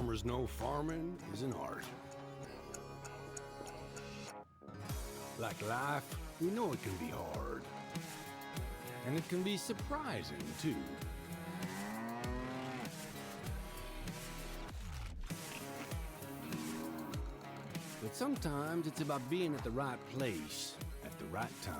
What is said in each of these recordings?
farmers know farming is an art. Like life, we know it can be hard. And it can be surprising, too. But sometimes it's about being at the right place at the right time.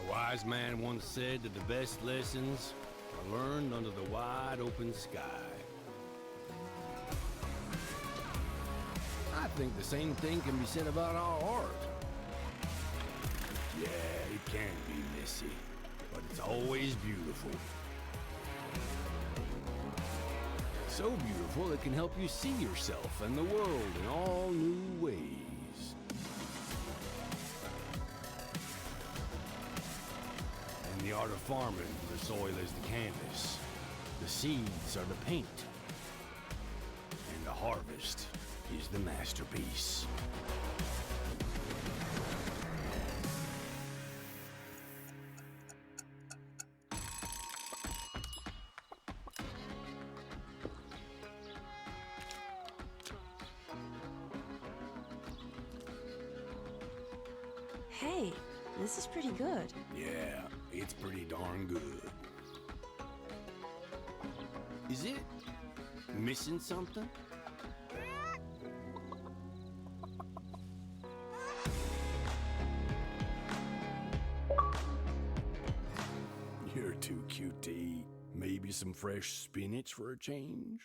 A wise man once said that the best lessons are learned under the wide open sky. I think the same thing can be said about our art. Yeah, it can be messy, but it's always beautiful. So beautiful it can help you see yourself and the world in all new ways. In the art of farming, the soil is the canvas, the seeds are the paint, and the harvest is the masterpiece. Hey, this is pretty good. Yeah, it's pretty darn good. Is it missing something? You're too cute to eat. Maybe some fresh spinach for a change?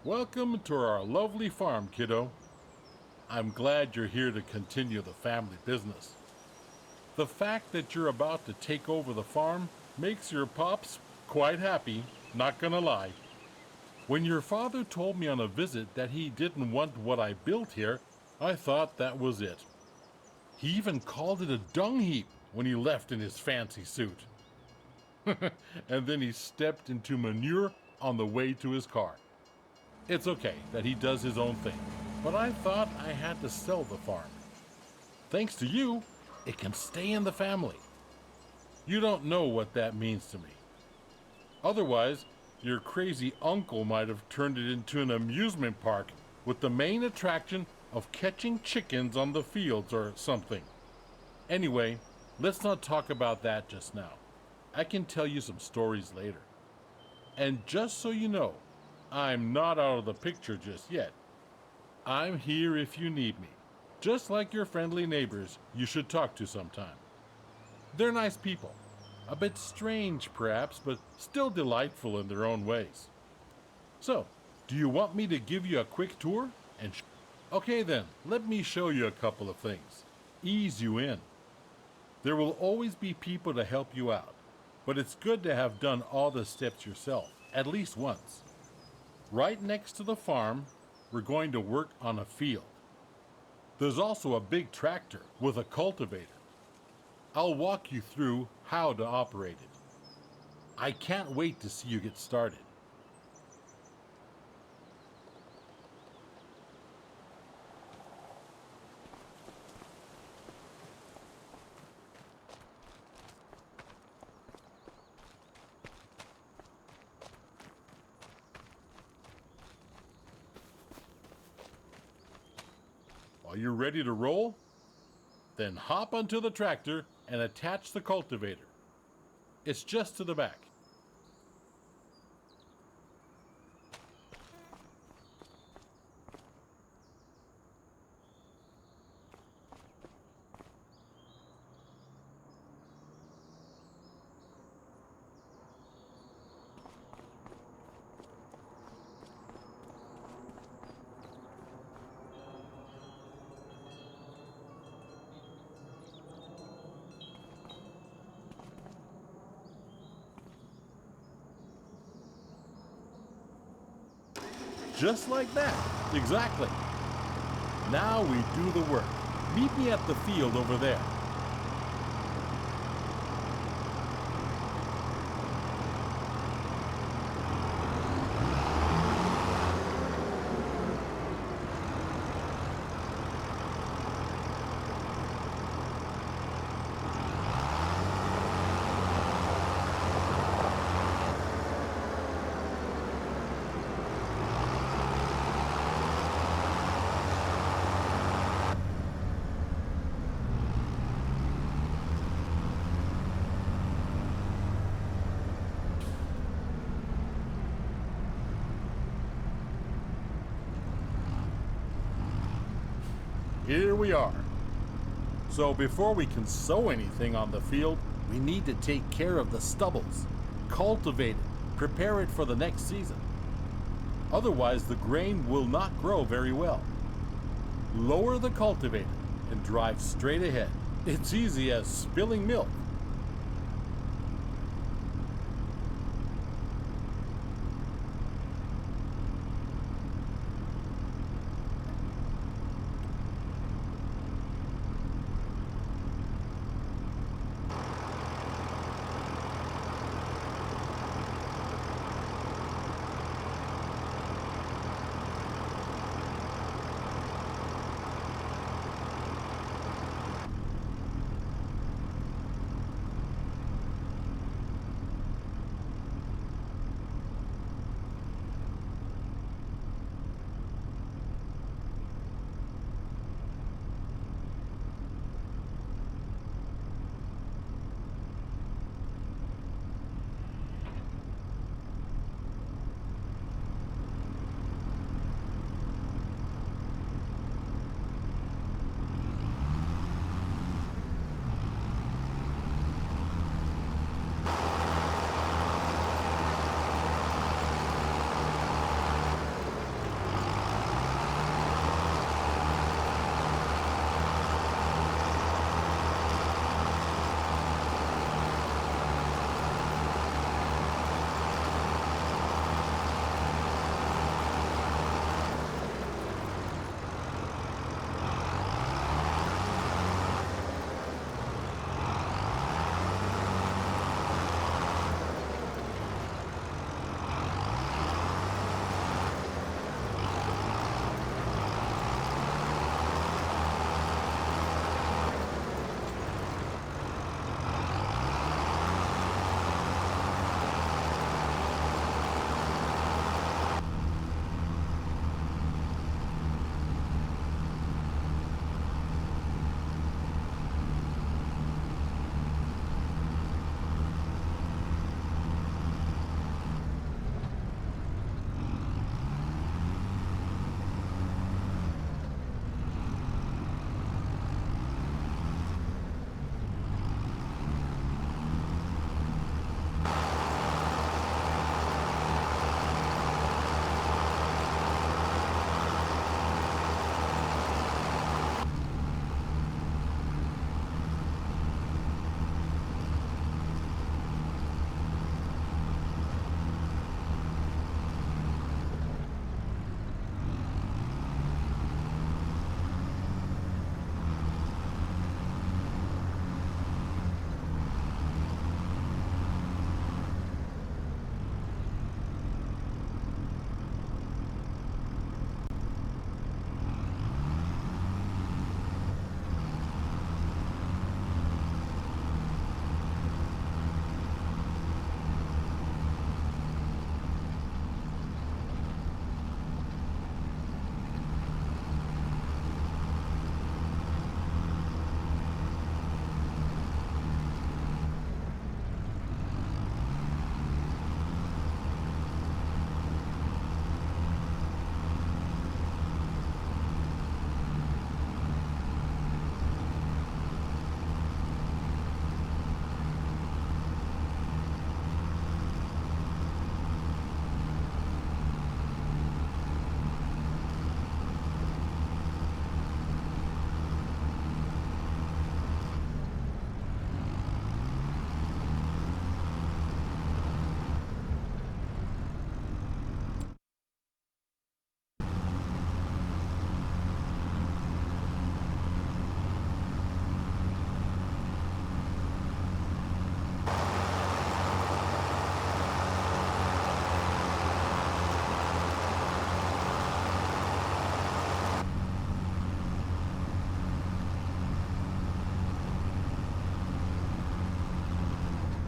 Welcome to our lovely farm, kiddo. I'm glad you're here to continue the family business. The fact that you're about to take over the farm makes your pops quite happy, not gonna lie. When your father told me on a visit that he didn't want what I built here, I thought that was it. He even called it a dung heap when he left in his fancy suit. And then he stepped into manure on the way to his car. It's okay that he does his own thing, but I thought I had to sell the farm. Thanks to you, it can stay in the family. You don't know what that means to me. Otherwise, your crazy uncle might have turned it into an amusement park with the main attraction of catching chickens on the fields or something. Anyway, let's not talk about that just now. I can tell you some stories later. And just so you know, I'm not out of the picture just yet. I'm here if you need me, just like your friendly neighbors you should talk to sometime. They're nice people, a bit strange perhaps, but still delightful in their own ways. So, do you want me to give you a quick tour? Okay then, let me show you a couple of things. Ease you in. There will always be people to help you out, but it's good to have done all the steps yourself, at least once. Right next to the farm, we're going to work on a field. There's also a big tractor with a cultivator. I'll walk you through how to operate it. I can't wait to see you get started. Are you ready to roll? Then hop onto the tractor and attach the cultivator. It's just to the back. Just like that. Exactly. Now we do the work. Meet me at the field over there. Here we are. So before we can sow anything on the field, we need to take care of the stubbles, cultivate it, prepare it for the next season. Otherwise, the grain will not grow very well. Lower the cultivator and drive straight ahead. It's easy as spilling milk.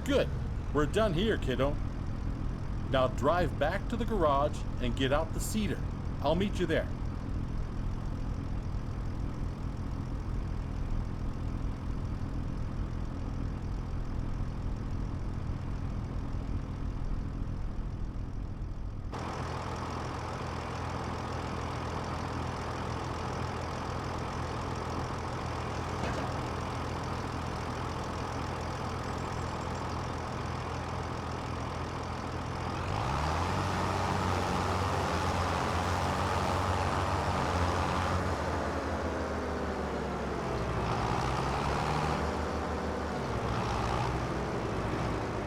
Good. We're done here, kiddo. Now drive back to the garage and get out the cedar. I'll meet you there.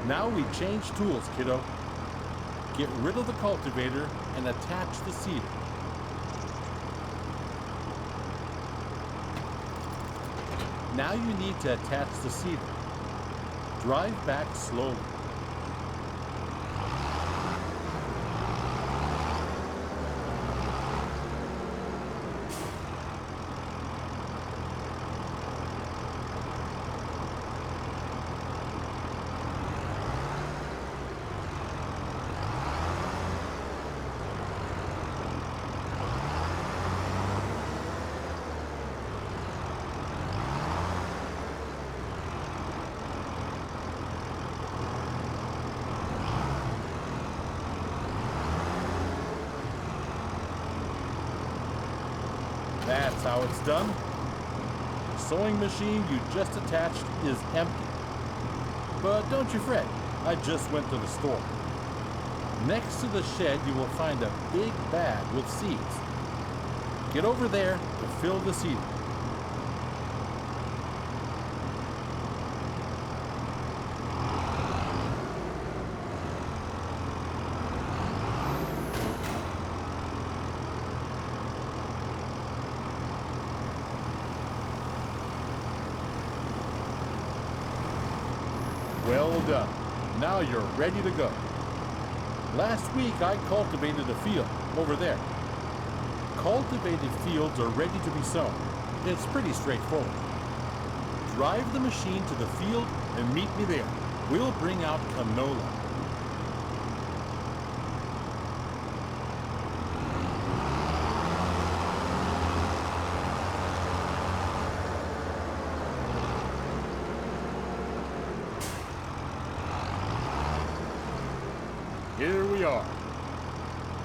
Now we change tools, kiddo. Get rid of the cultivator and attach the cedar. Now you need to attach the cedar. Drive back slowly. That's how it's done. The sewing machine you just attached is empty. But don't you fret, I just went to the store. Next to the shed you will find a big bag with seeds. Get over there to fill the seed. Well done. Now you're ready to go. Last week I cultivated a field over there. Cultivated fields are ready to be sown. It's pretty straightforward. Drive the machine to the field and meet me there. We'll bring out canola. Here we are.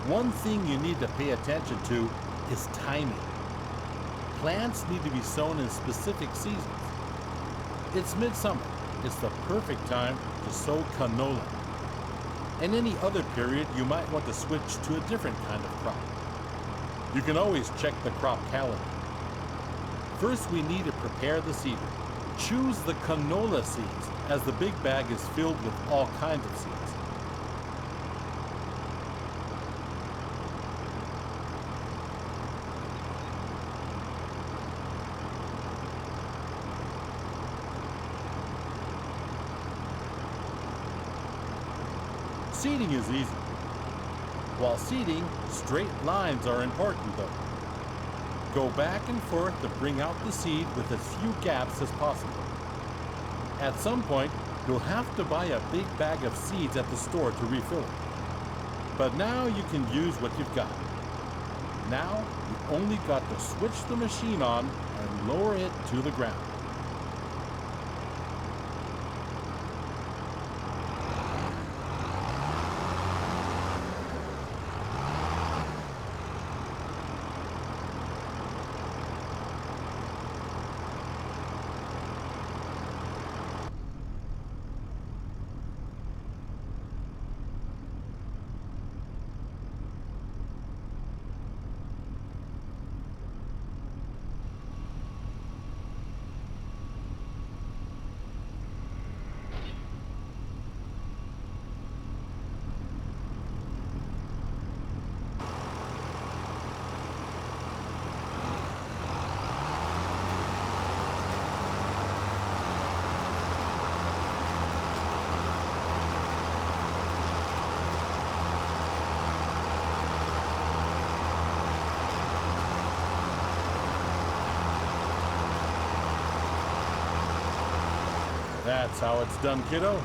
One thing you need to pay attention to is timing. Plants need to be sown in specific seasons. It's midsummer. It's the perfect time to sow canola. In any other period, you might want to switch to a different kind of crop. You can always check the crop calendar. First, we need to prepare the cedar. Choose the canola seeds, as the big bag is filled with all kinds of seeds. Seeding is easy. While seeding, straight lines are important though. Go back and forth to bring out the seed with as few gaps as possible. At some point, you'll have to buy a big bag of seeds at the store to refill it. But now you can use what you've got. Now, you only got to switch the machine on and lower it to the ground. That's how it's done, kiddo.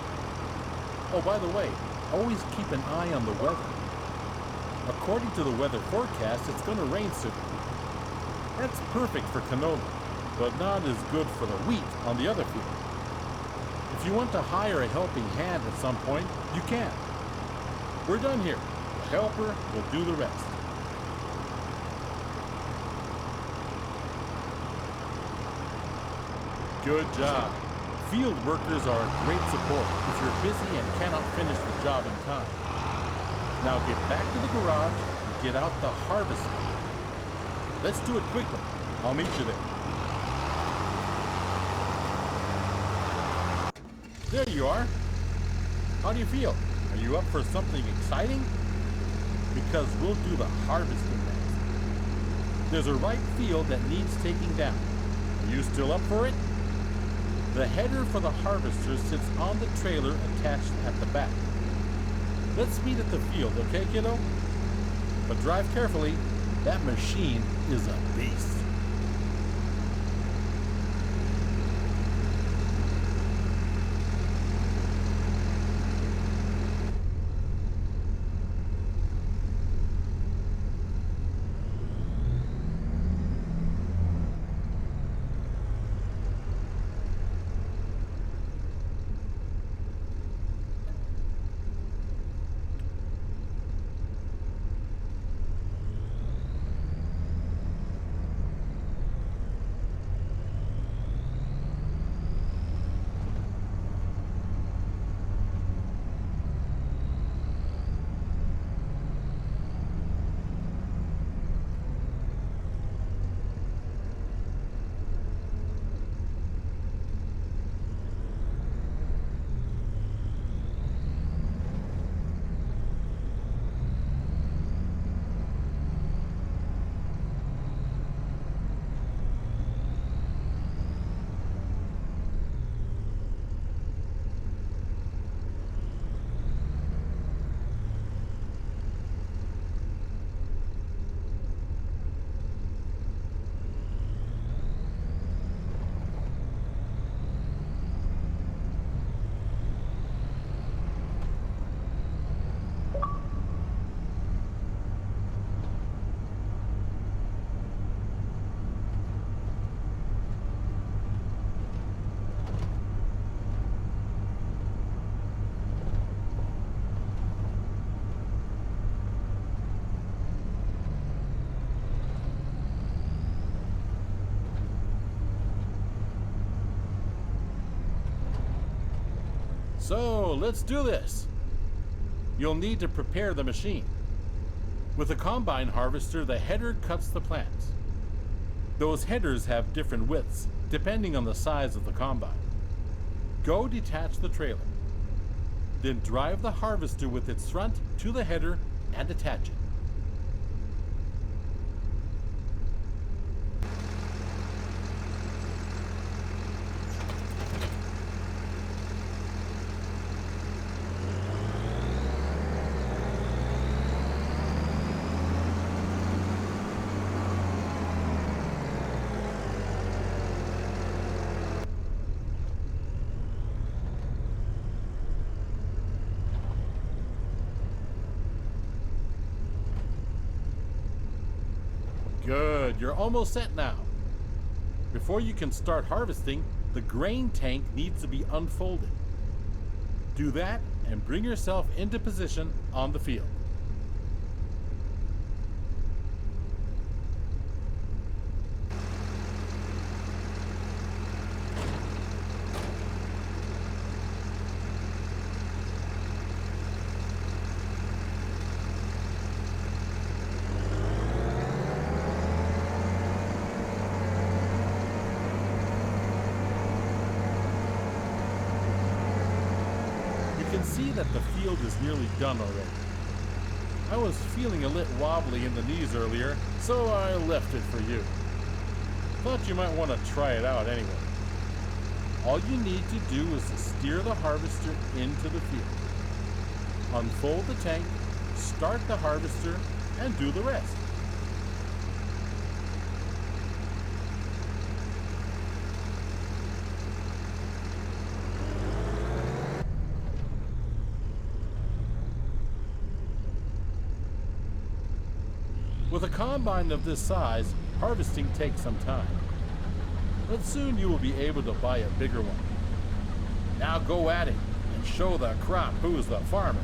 Oh, by the way, always keep an eye on the weather. According to the weather forecast, it's going to rain soon. That's perfect for canola, but not as good for the wheat on the other field. If you want to hire a helping hand at some point, you can. We're done here. The helper will do the rest. Good job. Field workers are a great support if you're busy and cannot finish the job in time. Now get back to the garage and get out the harvester. Let's do it quickly. I'll meet you there. There you are. How do you feel? Are you up for something exciting? Because we'll do the harvesting next. There's a ripe field that needs taking down. Are you still up for it? The header for the harvester sits on the trailer attached at the back. Let's meet at the field, okay, kiddo? But drive carefully. That machine is a beast. So let's do this. You'll need to prepare the machine. With a combine harvester, the header cuts the plants. Those headers have different widths, depending on the size of the combine. Go detach the trailer. Then drive the harvester with its front to the header and attach it. Good, you're almost set now. Before you can start harvesting, the grain tank needs to be unfolded. Do that and bring yourself into position on the field. You can see that the field is nearly done already. I was feeling a little wobbly in the knees earlier, so I left it for you. Thought you might want to try it out anyway. All you need to do is to steer the harvester into the field. Unfold the tank, start the harvester, and do the rest. With a combine of this size, harvesting takes some time. But soon you will be able to buy a bigger one. Now go at it and show the crop who's the farmer.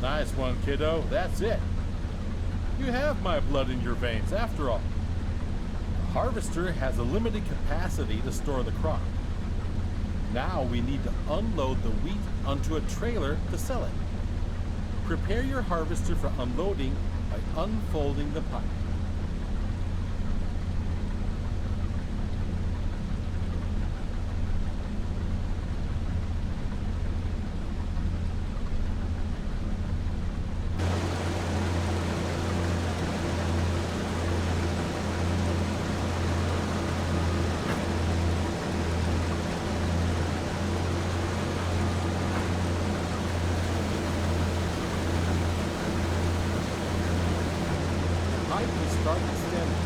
Nice one, kiddo. That's it. You have my blood in your veins, after all. harvester has a limited capacity to store the crop. Now we need to unload the wheat onto a trailer to sell it. Prepare your harvester for unloading by unfolding the pipe. The pipe will start extending,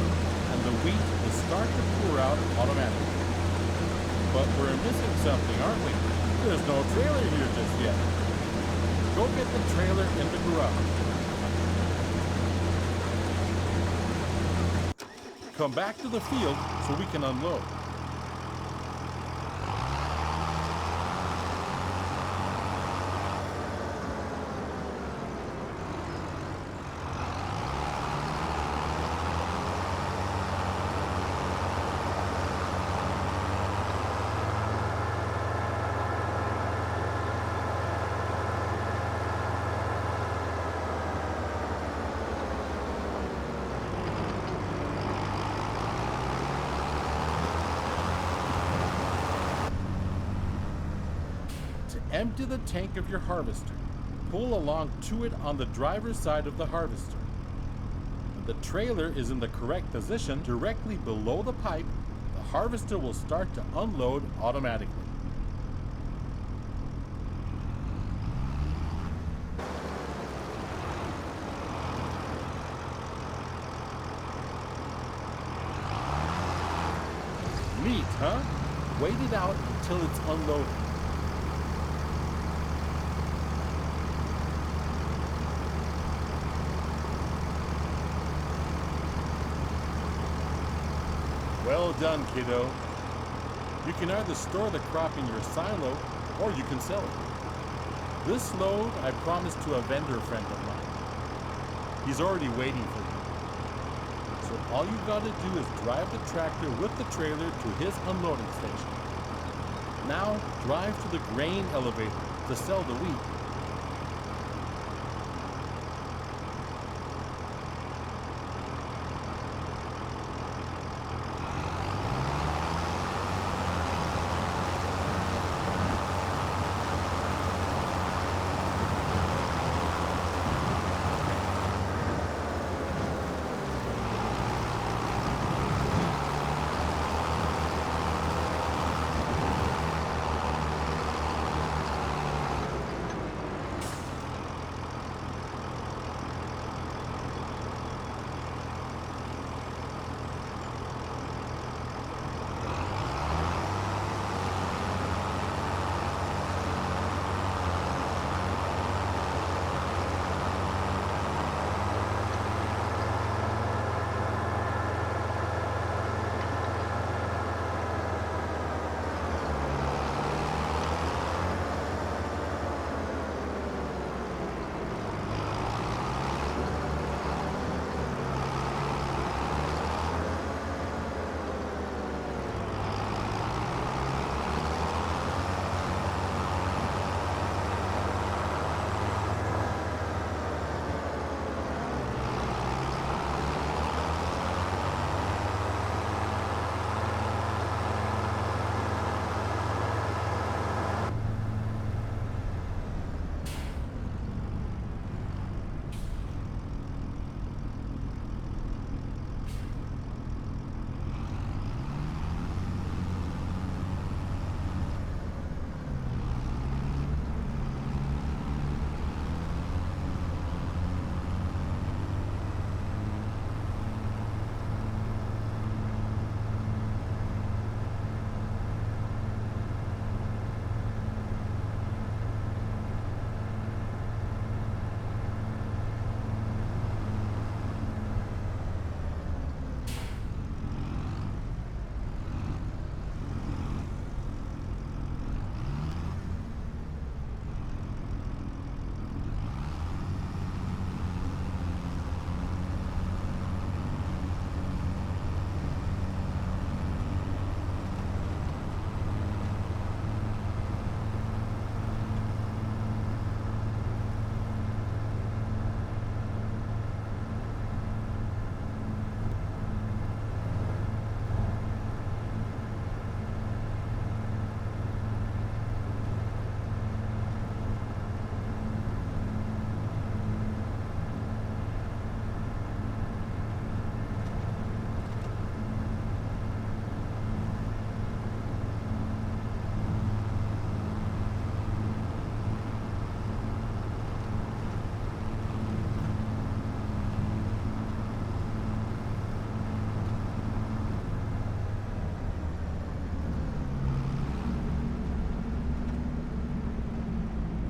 and the wheat will start to pour out automatically. But we're missing something, aren't we? There's no trailer here just yet. Go get the trailer in the garage. Come back to the field so we can unload. Empty the tank of your harvester. Pull along to it on the driver's side of the harvester. When the trailer is in the correct position directly below the pipe, the harvester will start to unload automatically. Neat, huh? Wait it out until it's unloaded. Well done, kiddo. You can either store the crop in your silo or you can sell it. This load I promised to a vendor friend of mine. He's already waiting for you. So all you gotta do is drive the tractor with the trailer to his unloading station. Now drive to the grain elevator to sell the wheat.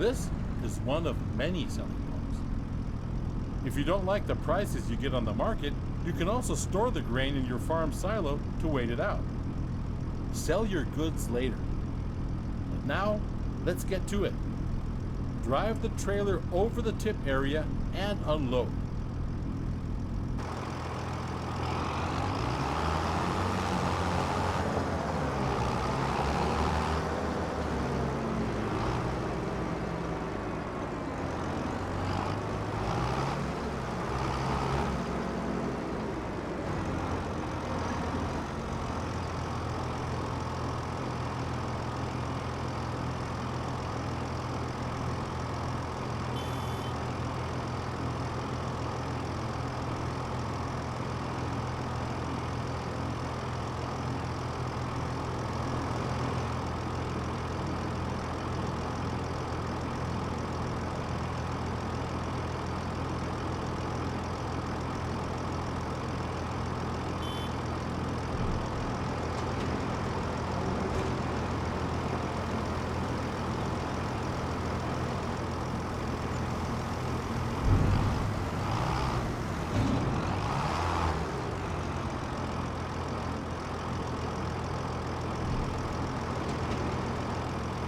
This is one of many selling points. If you don't like the prices you get on the market, you can also store the grain in your farm silo to wait it out. Sell your goods later. But now, let's get to it. Drive the trailer over the tip area and unload.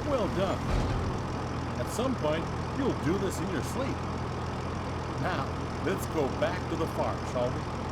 Well done. At some point, you'll do this in your sleep. Now, let's go back to the farm, shall we?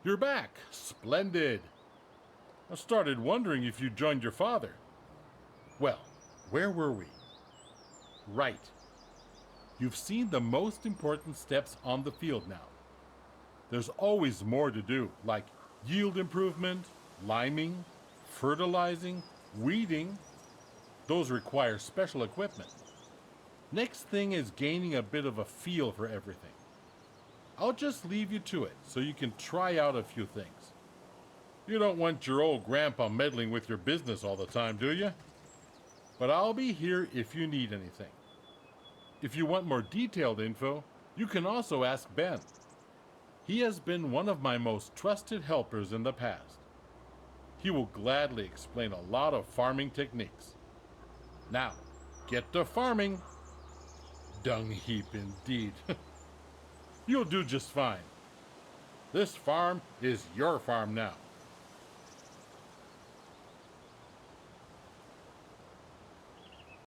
You're back. Splendid. I started wondering if you joined your father. Well, where were we? Right. You've seen the most important steps on the field now. There's always more to do, like yield improvement, liming, fertilizing, weeding. Those require special equipment. Next thing is gaining a bit of a feel for everything. I'll just leave you to it so you can try out a few things. You don't want your old grandpa meddling with your business all the time, do you? But I'll be here if you need anything. If you want more detailed info, you can also ask Ben. He has been one of my most trusted helpers in the past. He will gladly explain a lot of farming techniques. Now, get to farming. Dung heap indeed. You'll do just fine. This farm is your farm now.